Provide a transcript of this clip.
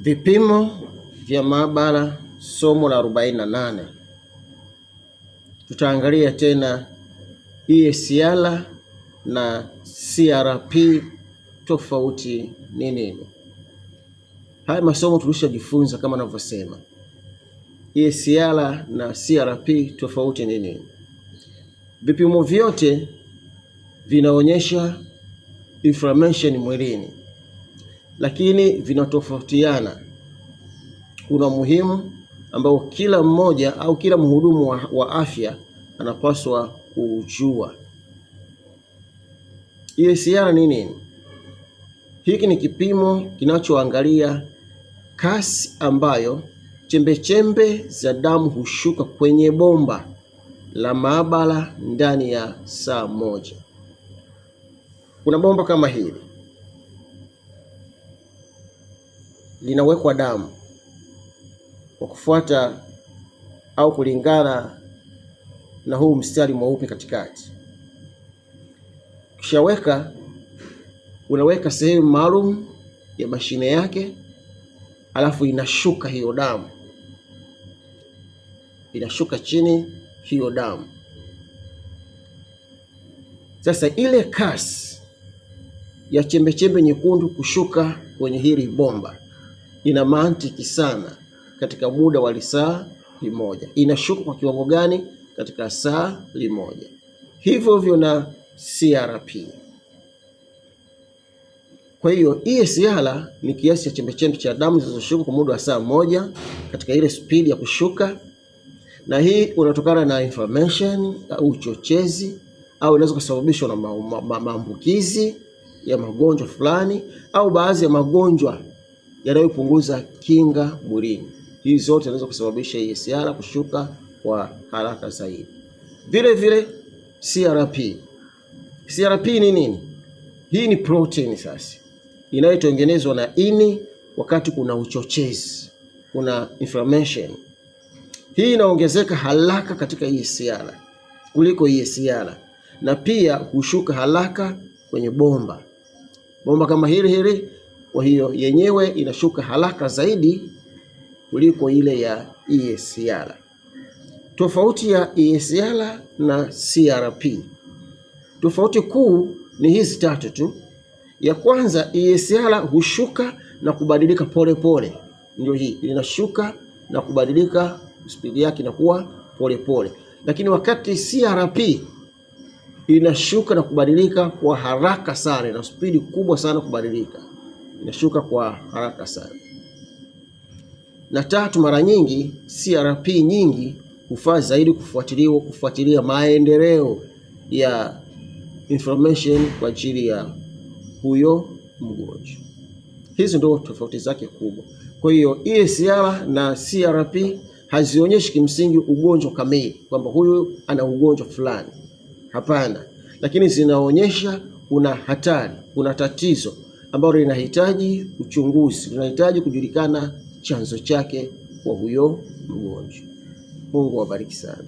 Vipimo vya maabara somo la 48. Tutaangalia tena EACR na CRP tofauti ni nini. Haya masomo tulishajifunza kama ninavyosema. EACR na CRP tofauti ni nini? Vipimo vyote vinaonyesha inflammation mwilini, lakini vinatofautiana. Kuna muhimu ambao kila mmoja au kila mhudumu wa afya anapaswa kujua. EACR ni nini? Hiki ni kipimo kinachoangalia kasi ambayo chembechembe za damu hushuka kwenye bomba la maabara ndani ya saa moja. Kuna bomba kama hili linawekwa damu kwa kufuata au kulingana na huu mstari mweupe katikati. Ukishaweka, unaweka sehemu maalum ya mashine yake, alafu inashuka hiyo damu, inashuka chini hiyo damu. Sasa ile kasi ya chembechembe nyekundu kushuka kwenye hili bomba ina mantiki sana katika muda wa lisaa limoja. Inashuka kwa kiwango gani katika saa limoja? Hivyo hivyo na CRP. Kwa hiyo EACR ni kiasi cha chembechembe cha damu zilizoshuka kwa muda wa saa moja katika ile spidi ya kushuka, na hii unatokana na inflammation au uchochezi, au inaweza kusababishwa na maambukizi ya magonjwa fulani au baadhi ya magonjwa yanayopunguza kinga mwilini. Hizi zote zinaweza kusababisha EACR kushuka kwa haraka zaidi. Vile vile CRP. CRP ni nini? Hii ni protein sasa inayotengenezwa na ini wakati kuna uchochezi, kuna inflammation. Hii inaongezeka haraka katika EACR kuliko EACR, na pia hushuka haraka kwenye bomba kama hili. Kwa hiyo yenyewe inashuka haraka zaidi kuliko ile ya EACR. Tofauti ya EACR na CRP, tofauti kuu ni hizi tatu tu. Ya kwanza, EACR hushuka na kubadilika pole. Ndio hii inashuka na kubadilika, spidi yake inakuwa pole. Lakini wakati CRP inashuka na kubadilika kwa haraka sana, na spidi kubwa sana kubadilika, inashuka kwa haraka sana. Na tatu, mara nyingi CRP nyingi hufaa zaidi kufuatilia maendeleo ya inflammation kwa ajili ya huyo mgonjwa. Hizi ndio tofauti zake kubwa. Kwa hiyo EACR na CRP hazionyeshi kimsingi ugonjwa kamili kwamba huyu ana ugonjwa fulani, hapana, lakini zinaonyesha kuna hatari, kuna tatizo ambalo linahitaji uchunguzi, linahitaji kujulikana chanzo chake kwa huyo mgonjwa. Mungu awabariki sana.